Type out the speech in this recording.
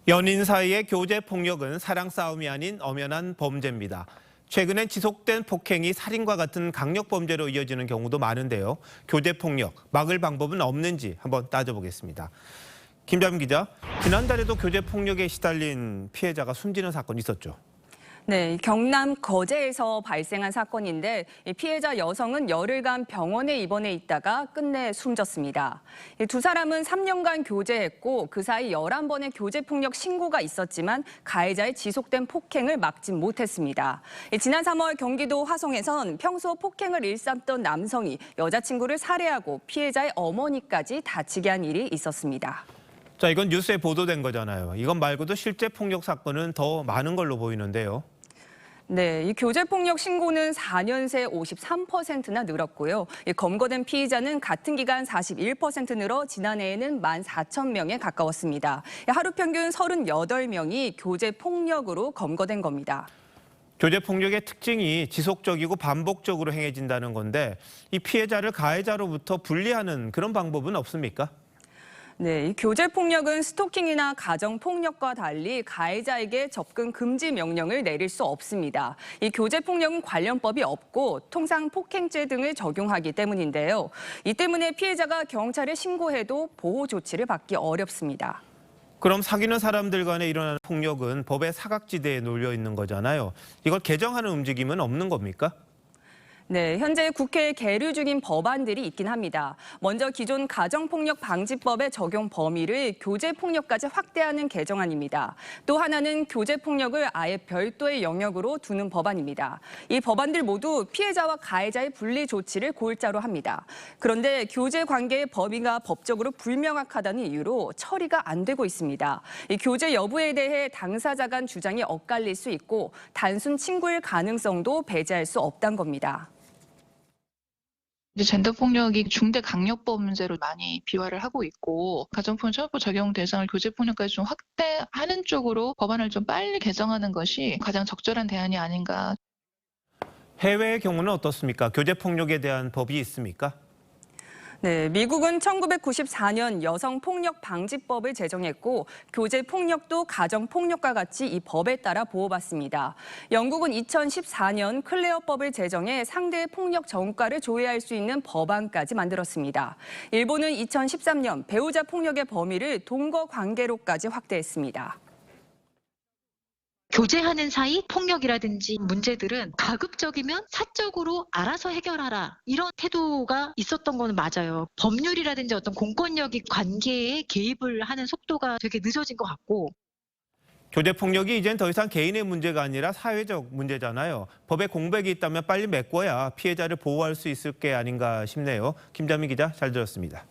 연인 사이의 교제 폭력은 사랑 싸움이 아닌 엄연한 범죄입니다. 최근엔 지속된 폭행이 살인과 같은 강력 범죄로 이어지는 경우도 많은데요. 교제 폭력 막을 방법은 없는지 한번 따져보겠습니다. 김자민 기자, 지난달에도 교제 폭력에 시달린 피해자가 숨지는 사건이 있었죠. 네, 경남 거제에서 발생한 사건인데 피해자 여성은 열흘간 병원에 입원해 있다가 끝내 숨졌습니다. 두 사람은 3년간 교제했고 그 사이 11번의 교제폭력 신고가 있었지만 가해자의 지속된 폭행을 막지 못했습니다. 지난 3월 경기도 화성에선 평소 폭행을 일삼던 남성이 여자친구를 살해하고 피해자의 어머니까지 다치게 한 일이 있었습니다. 자, 이건 뉴스에 보도된 거잖아요. 이건 말고도 실제 폭력 사건은 더 많은 걸로 보이는데요. 네, 이 교제폭력 신고는 4년 새 53%나 늘었고요. 검거된 피의자는 같은 기간 41% 늘어 지난해에는 14,000명에 가까웠습니다. 하루 평균 38명이 교제폭력으로 검거된 겁니다. 교제폭력의 특징이 지속적이고 반복적으로 행해진다는 건데 이 피해자를 가해자로부터 분리하는 그런 방법은 없습니까? 네, 이 교제폭력은 스토킹이나 가정폭력과 달리 가해자에게 접근 금지 명령을 내릴 수 없습니다. 이 교제폭력은 관련법이 없고 통상 폭행죄 등을 적용하기 때문인데요. 이 때문에 피해자가 경찰에 신고해도 보호 조치를 받기 어렵습니다. 그럼 사귀는 사람들 간에 일어나는 폭력은 법의 사각지대에 놓여 있는 거잖아요. 이걸 개정하는 움직임은 없는 겁니까? 네, 현재 국회에 계류 중인 법안들이 있긴 합니다. 먼저 기존 가정폭력방지법의 적용 범위를 교제폭력까지 확대하는 개정안입니다. 또 하나는 교제폭력을 아예 별도의 영역으로 두는 법안입니다. 이 법안들 모두 피해자와 가해자의 분리 조치를 골자로 합니다. 그런데 교제 관계의 범위가 법적으로 불명확하다는 이유로 처리가 안 되고 있습니다. 이 교제 여부에 대해 당사자 간 주장이 엇갈릴 수 있고 단순 친구일 가능성도 배제할 수 없다는 겁니다. 이제 젠더 폭력이 중대 강력범죄로 많이 비화를 하고 있고 가정폭력 처벌법 적용 대상을 교제 폭력까지 좀 확대하는 쪽으로 법안을 좀 빨리 개정하는 것이 가장 적절한 대안이 아닌가. 해외의 경우는 어떻습니까? 교제 폭력에 대한 법이 있습니까? 네, 미국은 1994년 여성폭력방지법을 제정했고 교제폭력도 가정폭력과 같이 이 법에 따라 보호받습니다. 영국은 2014년 클레어법을 제정해 상대의 폭력 전과를 조회할 수 있는 법안까지 만들었습니다. 일본은 2013년 배우자 폭력의 범위를 동거 관계로까지 확대했습니다. 교제하는 사이 폭력이라든지 문제들은 가급적이면 사적으로 알아서 해결하라 이런 태도가 있었던 거는 맞아요. 법률이라든지 어떤 공권력이 관계에 개입을 하는 속도가 되게 늦어진 것 같고. 교제 폭력이 이젠 더 이상 개인의 문제가 아니라 사회적 문제잖아요. 법에 공백이 있다면 빨리 메꿔야 피해자를 보호할 수 있을 게 아닌가 싶네요. 김자민 기자, 잘 들었습니다.